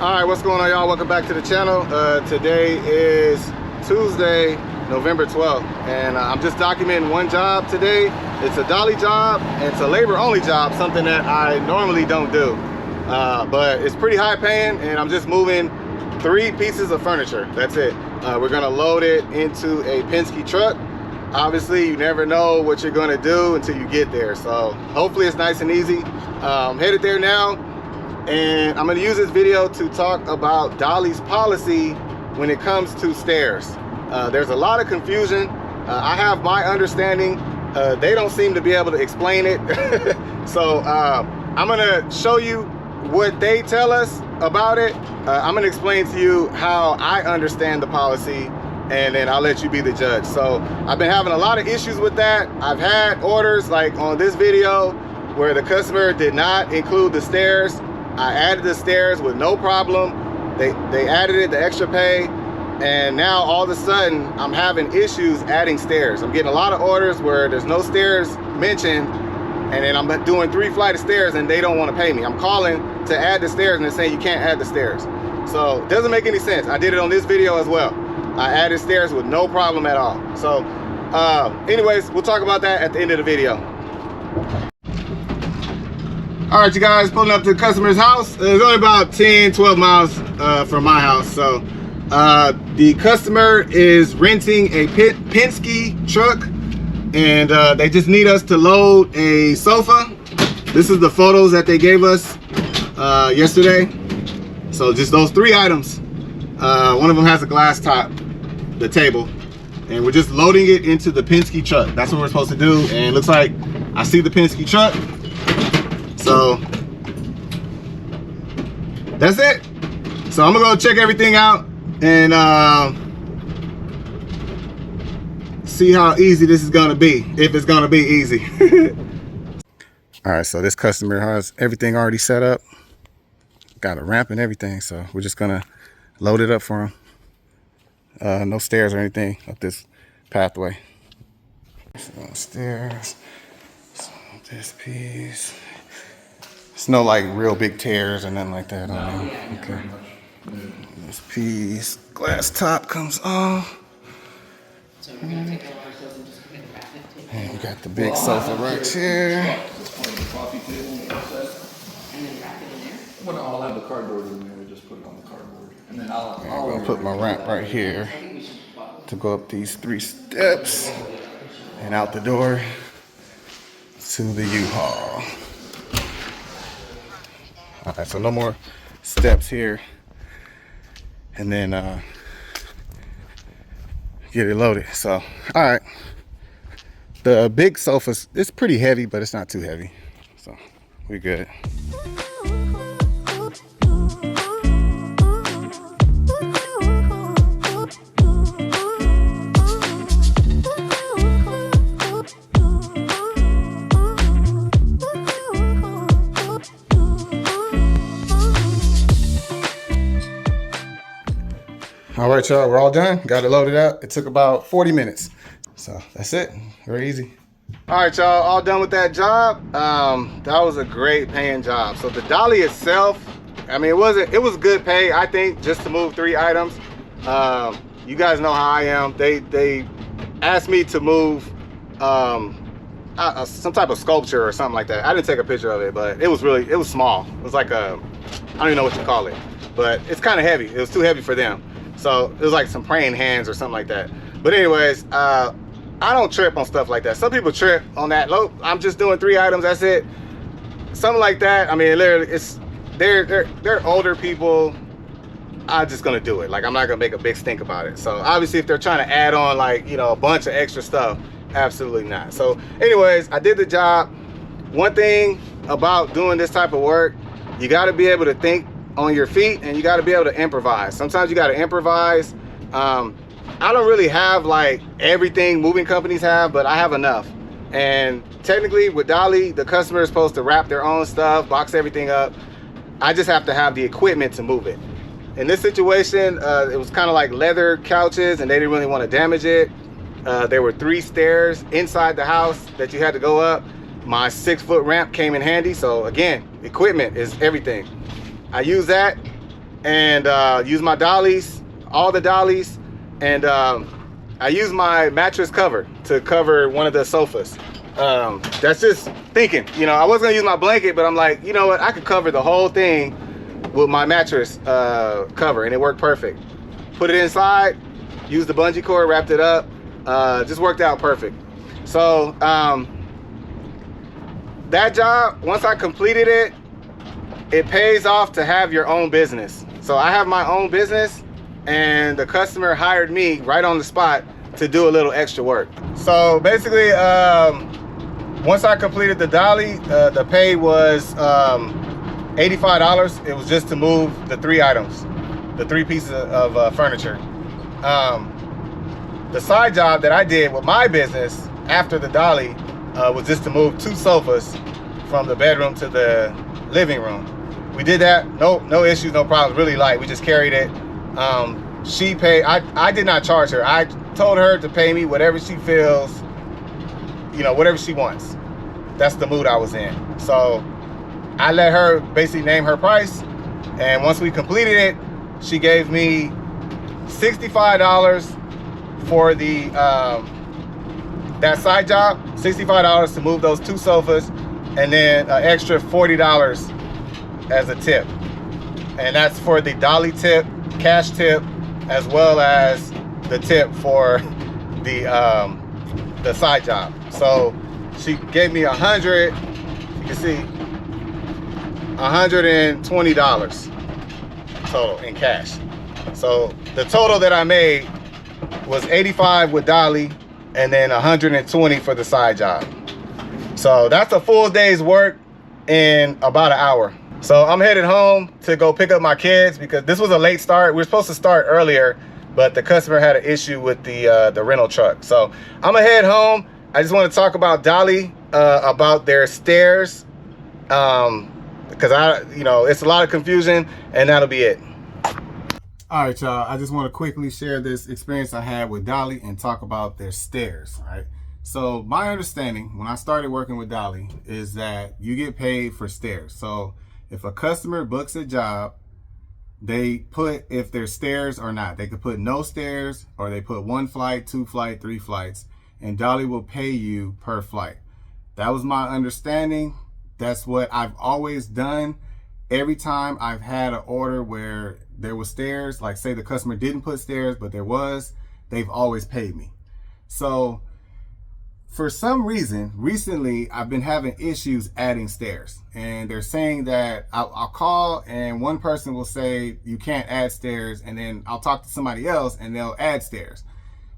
All right, what's going on, y'all? Welcome back to the channel. Today is Tuesday, November 12th, and I'm just documenting one job today. It's a dolly job, and it's a labor-only job, something that I normally don't do. But it's pretty high paying, and I'm just moving 3 pieces of furniture. That's it. We're gonna load it into a Penske truck. Obviously, you never know what you're gonna do until you get there. So hopefully it's nice and easy. I'm headed there now. And I'm going to use this video to talk about Dolly's policy when it comes to stairs. There's a lot of confusion. I have my understanding. They don't seem to be able to explain it. So I'm going to show you what they tell us about it. I'm going to explain to you how I understand the policy, and then I'll let you be the judge. So I've been having a lot of issues with that. I've had orders like on this video where the customer did not include the stairs. I added the stairs with no problem. They added it, the extra pay, and now all of a sudden I'm having issues adding stairs. I'm getting a lot of orders where there's no stairs mentioned, and then I'm doing 3 flights of stairs and they don't want to pay me. I'm calling to add the stairs and they're saying you can't add the stairs. So it doesn't make any sense. I did it on this video as well. I added stairs with no problem at all. So anyways, we'll talk about that at the end of the video. All right, you guys, pulling up to the customer's house. It's only about 10-12 miles from my house. So the customer is renting a Penske truck, and they just need us to load a sofa. This is the photos that they gave us yesterday. So just those 3 items. One of them has a glass top, the table, and we're just loading it into the Penske truck. That's what we're supposed to do. And it looks like I see the Penske truck. So that's it. So I'm gonna go check everything out and see how easy this is gonna be, if it's gonna be easy. All right, so this customer has everything already set up, got a ramp and everything, so we're just gonna load it up for him. No stairs or anything up this pathway. So stairs, so this piece. It's no like real big tears or nothing like that on it. Okay. This piece, glass top comes off. And we got the big sofa right here. When I'll have the cardboard in there, we just put it on the cardboard. And then I'm gonna put my ramp right here to go up these 3 steps and out the door to the U-Haul. All right, so no more steps here, and then get it loaded. So, all right, the big sofa, it's pretty heavy, but it's not too heavy, so we good. All right, y'all, we're all done. Got it loaded up. It took about 40 minutes. So that's it, very easy. All right, y'all, all done with that job. That was a great paying job. So the dolly itself, I mean, it was good pay, I think, just to move 3 items. You guys know how I am. They asked me to move some type of sculpture or something like that. I didn't take a picture of it, but it was small. It was like I don't even know what you call it, but it's kind of heavy. It was too heavy for them. So it was like some praying hands or something like that. But anyways, I don't trip on stuff like that. Some people trip on that. Look, I'm just doing 3 items, that's it. Something like that. I mean, literally, they're older people. I'm just gonna do it. Like, I'm not gonna make a big stink about it. So obviously, if they're trying to add on, like, you know, a bunch of extra stuff, absolutely not. So anyways, I did the job. One thing about doing this type of work, you got to be able to think on your feet, and you got to be able to improvise. Sometimes you got to improvise. I don't really have like everything moving companies have, but I have enough. And technically with Dolly, the customer is supposed to wrap their own stuff, box everything up. I just have to have the equipment to move it. In this situation, it was kind of like leather couches, and they didn't really want to damage it. There were 3 stairs inside the house that you had to go up. My 6-foot ramp came in handy. So again, equipment is everything. I use that, and use my dollies, all the dollies, and I use my mattress cover to cover one of the sofas. That's just thinking, you know, I was gonna use my blanket, but I'm like, you know what, I could cover the whole thing with my mattress cover, and it worked perfect. Put it inside, used the bungee cord, wrapped it up, just worked out perfect. So that job, once I completed it, it pays off to have your own business. So I have my own business, and the customer hired me right on the spot to do a little extra work. So basically, once I completed the dolly, the pay was $85. It was just to move the 3 items, the 3 pieces of furniture. The side job that I did with my business after the dolly was just to move 2 sofas from the bedroom to the living room. We did that, no issues, no problems, really light. We just carried it. She paid, I did not charge her. I told her to pay me whatever she feels, you know, whatever she wants. That's the mood I was in. So I let her basically name her price, and once we completed it, she gave me $65 for the that side job, $65 to move those 2 sofas, and then an extra $40 as a tip. And that's for the dolly tip, cash tip, as well as the tip for the side job. So she gave me $100, you can see, $120 total in cash. So the total that I made was $85 with dolly, and then $120 for the side job. So that's a full day's work in about an hour. So I'm headed home to go pick up my kids because this was a late start. We were supposed to start earlier, but the customer had an issue with the rental truck. So I'm gonna head home. I just want to talk about Dolly, about their stairs, because you know, it's a lot of confusion, and that'll be it. All right, y'all, I just want to quickly share this experience I had with Dolly and talk about their stairs, right? So my understanding when I started working with Dolly is that you get paid for stairs. So if a customer books a job, they put if there's stairs or not. They could put no stairs, or they put 1 flight, 2 flight, 3 flights, and Dolly will pay you per flight. That was my understanding. That's what I've always done. Every time I've had an order where there was stairs, like say the customer didn't put stairs, but there was, they've always paid me. So for some reason, recently, I've been having issues adding stairs, and they're saying that I'll call and one person will say, you can't add stairs, and then I'll talk to somebody else and they'll add stairs.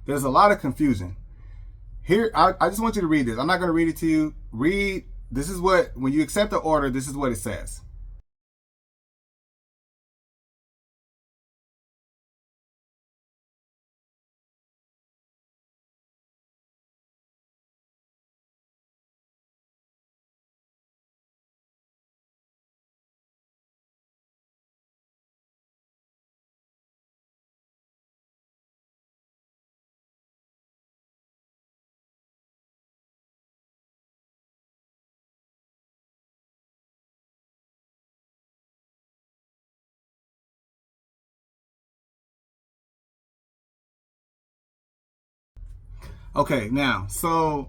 There's a lot of confusion. Here, I just want you to read this. I'm not gonna read it to you. Read, this is what, when you accept the order, this is what it says. Okay, now, so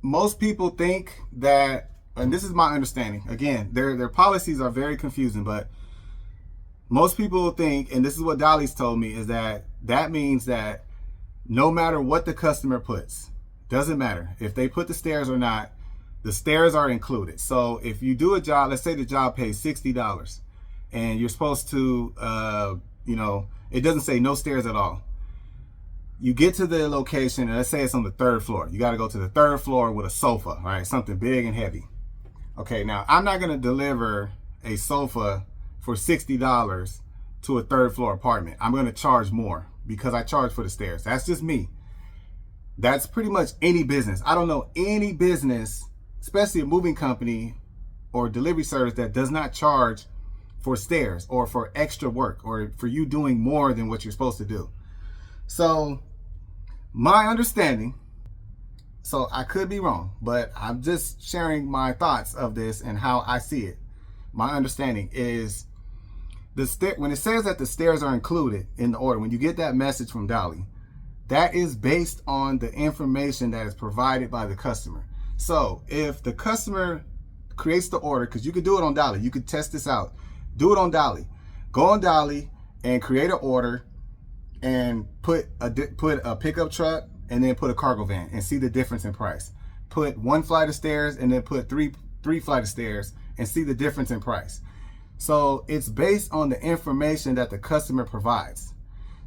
most people think that, and this is my understanding, again, their policies are very confusing, but most people think, and this is what Dolly's told me, is that that means that no matter what the customer puts, doesn't matter if they put the stairs or not, the stairs are included. So if you do a job, let's say the job pays $60, and you're supposed to, you know, it doesn't say no stairs at all. You get to the location, and let's say it's on the 3rd floor. You got to go to the 3rd floor with a sofa, right? Something big and heavy. Okay, now I'm not going to deliver a sofa for $60 to a 3rd floor apartment. I'm going to charge more because I charge for the stairs. That's just me. That's pretty much any business. I don't know any business, especially a moving company or delivery service, that does not charge for stairs or for extra work or for you doing more than what you're supposed to do. So my understanding, so I could be wrong, but I'm just sharing my thoughts of this and how I see it. My understanding is when it says that the stairs are included in the order, when you get that message from Dolly, that is based on the information that is provided by the customer. So if the customer creates the order, because you could do it on Dolly, you could test this out. Do it on Dolly. Go on Dolly and create an order and put a pickup truck and then put a cargo van and see the difference in price. Put 1 flight of stairs and then put three flight of stairs and see the difference in price. So it's based on the information that the customer provides.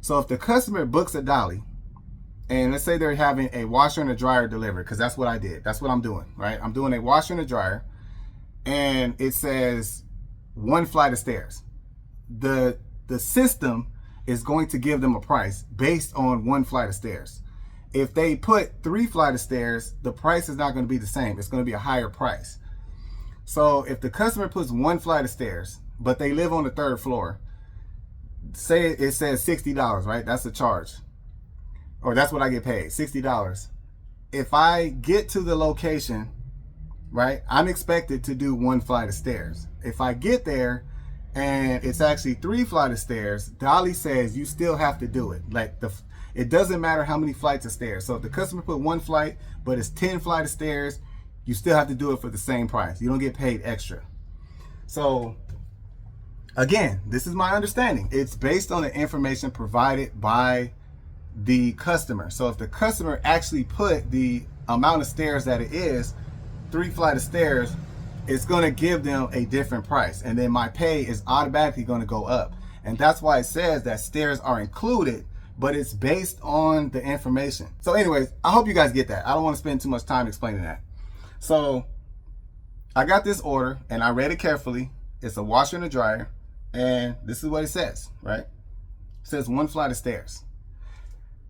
So if the customer books a Dolly, and let's say they're having a washer and a dryer delivered, because that's what I did. That's what I'm doing, right? I'm doing a washer and a dryer, and it says 1 flight of stairs. The system is going to give them a price based on 1 flight of stairs. If they put 3 flight of stairs, the price is not going to be the same. It's going to be a higher price. So if the customer puts 1 flight of stairs, but they live on the 3rd floor, say it says $60, right? That's the charge. Or that's what I get paid, $60. If I get to the location, right, I'm expected to do 1 flight of stairs. If I get there and it's actually 3 flight of stairs, Dolly says you still have to do it. Like it doesn't matter how many flights of stairs. So if the customer put 1 flight, but it's 10 flight of stairs, you still have to do it for the same price. You don't get paid extra. So again, this is my understanding. It's based on the information provided by the customer. So if the customer actually put the amount of stairs that it is, 3 flight of stairs, it's going to give them a different price. And then my pay is automatically going to go up. And that's why it says that stairs are included, but it's based on the information. So anyways, I hope you guys get that. I don't want to spend too much time explaining that. So I got this order and I read it carefully. It's a washer and a dryer. And this is what it says, right? It says 1 flight of stairs.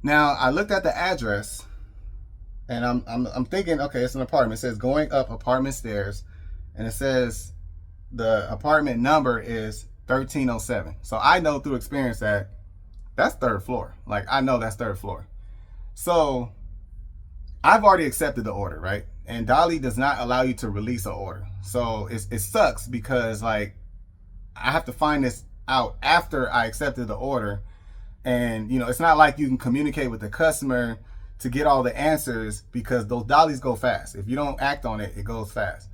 Now I looked at the address and I'm thinking, okay, it's an apartment. It says going up apartment stairs, and it says the apartment number is 1307. So I know through experience that that's 3rd floor. Like I know that's 3rd floor. So I've already accepted the order, right? And Dolly does not allow you to release an order. So it sucks because like I have to find this out after I accepted the order. And, you know, it's not like you can communicate with the customer to get all the answers, because those Dollys go fast. If you don't act on it, it goes fast.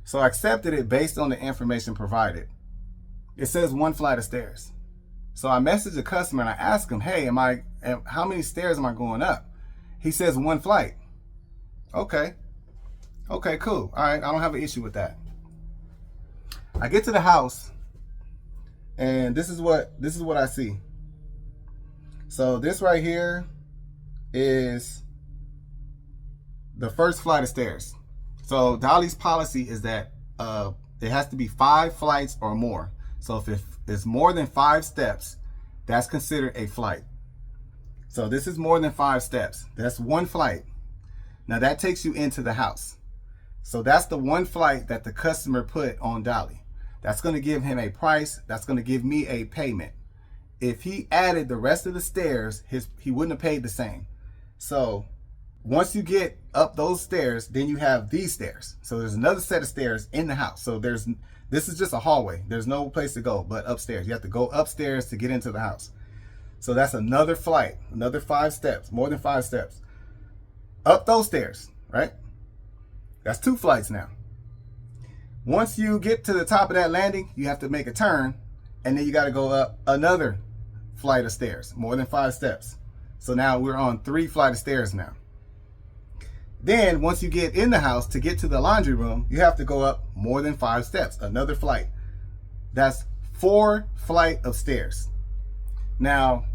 So I accepted it based on the information provided. It says 1 flight of stairs. So I messaged the customer and I asked him, hey, how many stairs am I going up? He says 1 flight. Okay. Okay, cool. All right. I don't have an issue with that. I get to the house and this is what I see. So this right here is the 1st flight of stairs. So Dolly's policy is that it has to be 5 flights or more. So if it's more than 5 steps, that's considered a flight. So this is more than 5 steps. That's 1 flight. Now that takes you into the house. So that's the 1 flight that the customer put on Dolly. That's going to give him a price. That's going to give me a payment. If he added the rest of the stairs, he wouldn't have paid the same. So once you get up those stairs, then you have these stairs. So there's another set of stairs in the house. So this is just a hallway. There's no place to go but upstairs. You have to go upstairs to get into the house. So that's another flight, another 5 steps, more than 5 steps. Up those stairs, right? That's 2 flights now. Once you get to the top of that landing, you have to make a turn, and then you got to go up another flight of stairs, more than 5 steps. So now we're on 3 flight of stairs now. Then once you get in the house, to get to the laundry room, you have to go up more than 5 steps, another flight. That's 4 flight of stairs. Now,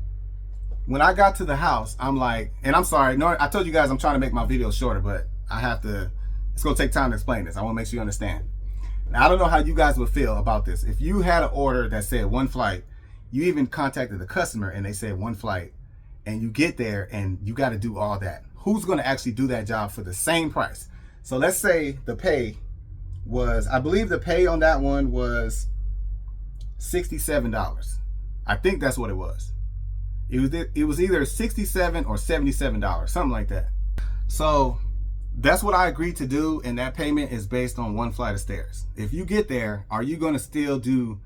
when I got to the house, I'm like, and I'm sorry, no, I told you guys I'm trying to make my video shorter, but it's gonna take time to explain this. I wanna make sure you understand. Now, I don't know how you guys would feel about this. If you had an order that said 1 flight, you even contacted the customer and they said 1 flight, and you get there and you got to do all that. Who's going to actually do that job for the same price? So let's say the pay was, I believe the pay on that one was $67. I think that's what it was. It was either $67 or $77, something like that. So that's what I agreed to do, and that payment is based on 1 flight of stairs. If you get there, are you going to still do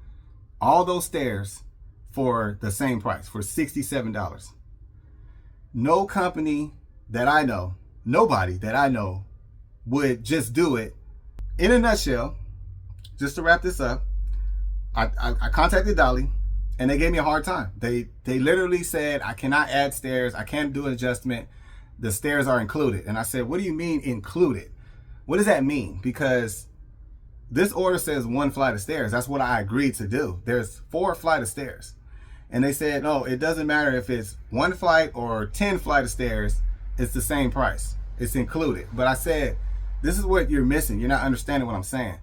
all those stairs for the same price, for $67. No company that I know, nobody that I know would just do it. In a nutshell, just to wrap this up, I contacted Dolly and they gave me a hard time. They literally said, I cannot add stairs. I can't do an adjustment. The stairs are included. And I said, what do you mean included? What does that mean? Because this order says 1 flight of stairs. That's what I agreed to do. There's 4 flight of stairs. And they said, no, it doesn't matter if it's 1 flight or 10 flight of stairs. It's the same price. It's included. But I said, this is what you're missing. You're not understanding what I'm saying.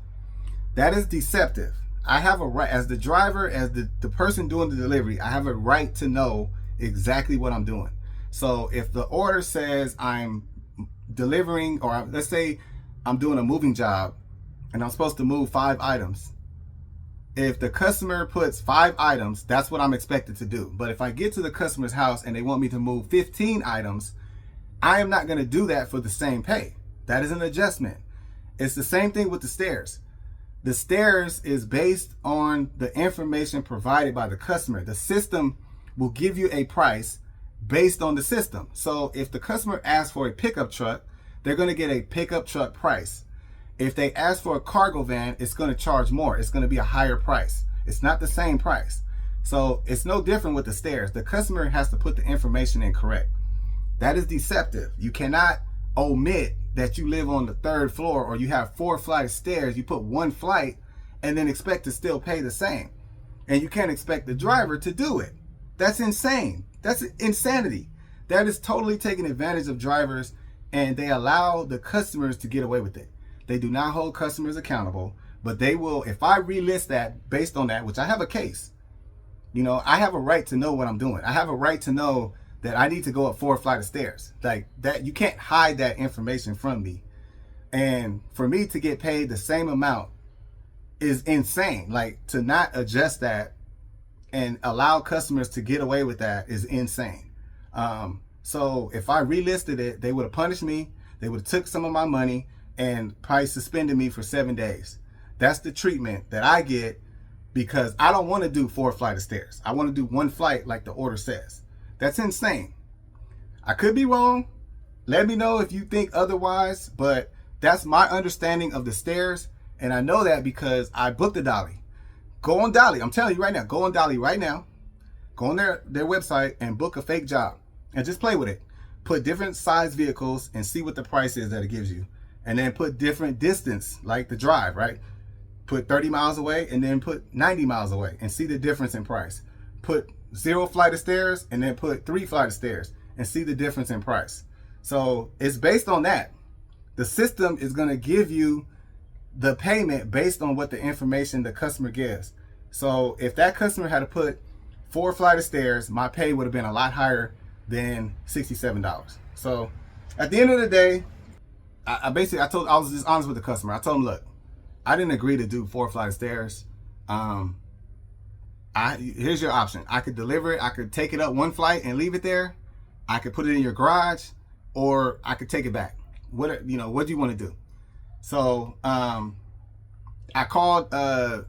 That is deceptive. I have a right, as the driver, as the person doing the delivery, I have a right to know exactly what I'm doing. So if the order says I'm delivering, or let's say I'm doing a moving job and I'm supposed to move 5 items. If the customer puts 5 items, that's what I'm expected to do. But if I get to the customer's house and they want me to move 15 items, I am not going to do that for the same pay. That is an adjustment. It's the same thing with the stairs. The stairs is based on the information provided by the customer. The system will give you a price based on the system. So if the customer asks for a pickup truck, they're going to get a pickup truck price. If they ask for a cargo van, it's going to charge more. It's going to be a higher price. It's not the same price. So it's no different with the stairs. The customer has to put the information in correct. That is deceptive. You cannot omit that you live on the 3rd floor or you have 4 flight of stairs. You put 1 flight and then expect to still pay the same. And you can't expect the driver to do it. That's insane. That's insanity. That is totally taking advantage of drivers, and they allow the customers to get away with it. They do not hold customers accountable, but they will, if I relist that based on that, which I have a case, you know, I have a right to know what I'm doing. I have a right to know that I need to go up 4 flight of stairs. Like that, you can't hide that information from me. And for me to get paid the same amount is insane. Like, to not adjust that and allow customers to get away with that is insane. So if I relisted it, they would have punished me. They would have took some of my money and probably suspended me for 7 days. That's the treatment that I get because I don't want to do 4 flight of stairs. I want to do 1 flight like the order says. That's insane. I could be wrong. Let me know if you think otherwise, but that's my understanding of the stairs. And I know that because I booked a Dolly. Go on Dolly. I'm telling you right now, go on Dolly right now. Go on their website and book a fake job and just play with it. Put different size vehicles and see what the price is that it gives you. And then put different distance, like the drive, right? Put 30 miles away and then put 90 miles away and see the difference in price. Put 0 flight of stairs and then put 3 flight of stairs and see the difference in price. So it's based on that. The system is going to give you the payment based on what the information the customer gives. So if that customer had to put 4 flight of stairs, my pay would have been a lot higher than $67. So at the end of the day, I was just honest with the customer. I told him, look, I didn't agree to do 4 flight of stairs. Here's your option. I could deliver it. I could take it up 1 flight and leave it there. I could put it in your garage, or I could take it back. What do you want to do? So I called, when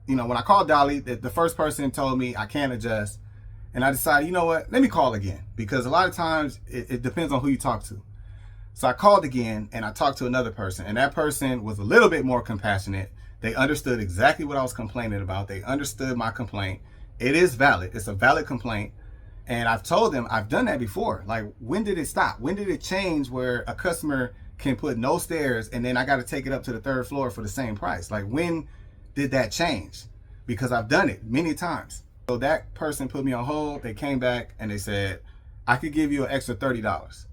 I called Dolly, the first person told me I can't adjust. And I decided, you know what, let me call again. Because a lot of times it depends on who you talk to. So I called again and I talked to another person. And that person was a little bit more compassionate. They understood exactly what I was complaining about. They understood my complaint. It is valid. It's a valid complaint. And I've told them I've done that before. Like, when did it stop? When did it change where a customer can put no stairs and then I got to take it up to the 3rd floor for the same price? Like, when did that change? Because I've done it many times. So that person put me on hold. They came back and they said, I could give you an extra $30.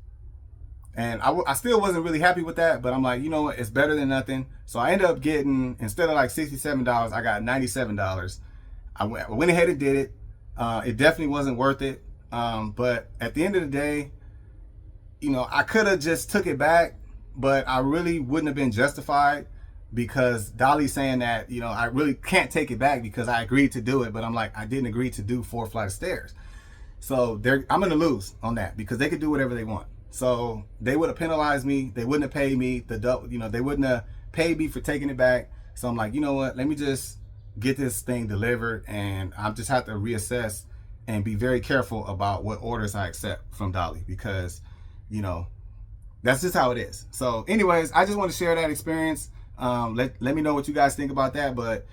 And I still wasn't really happy with that, but I'm like, you know what, it's better than nothing. So I ended up getting, instead of like $67, I got $97. I went ahead and did it. It definitely wasn't worth it. But at the end of the day, I could have just took it back, but I really wouldn't have been justified because Dolly's saying that, I really can't take it back because I agreed to do it. But I'm like, I didn't agree to do 4 flight of stairs. So I'm going to lose on that because they could do whatever they want. So they would have penalized me. They wouldn't have paid me they wouldn't have paid me for taking it back. So I'm like, you know what? Let me just get this thing delivered, and I just have to reassess and be very careful about what orders I accept from Dolly, because, you know, that's just how it is. So anyways, I just want to share that experience. Let me know what you guys think about that. But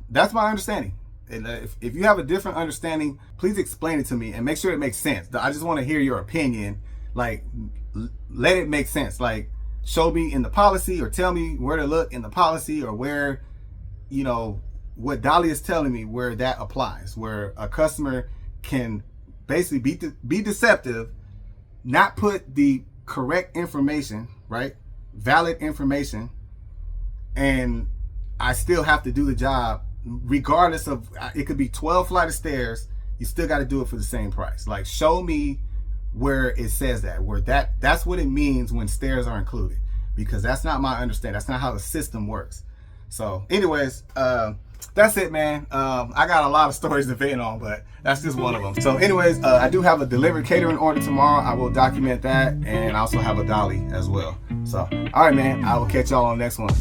that's my understanding. If you have a different understanding, please explain it to me and make sure it makes sense. I just want to hear your opinion. Like, let it make sense. Like, show me in the policy, or tell me where to look in the policy, or where, you know, what Dolly is telling me, where that applies, where a customer can basically be deceptive, not put the correct information, right? Valid information, and I still have to do the job regardless of, it could be 12 flight of stairs, you still got to do it for the same price. Like, show me where it says that, where that's what it means when stairs are included, because that's not my understanding. That's not how the system works. So anyways, that's it, man. I got a lot of stories to vent on, but that's just one of them. So anyways, I do have a delivered catering order tomorrow. I will document that, and I also have a Dolly as well. So all right, man, I will catch y'all on the next one.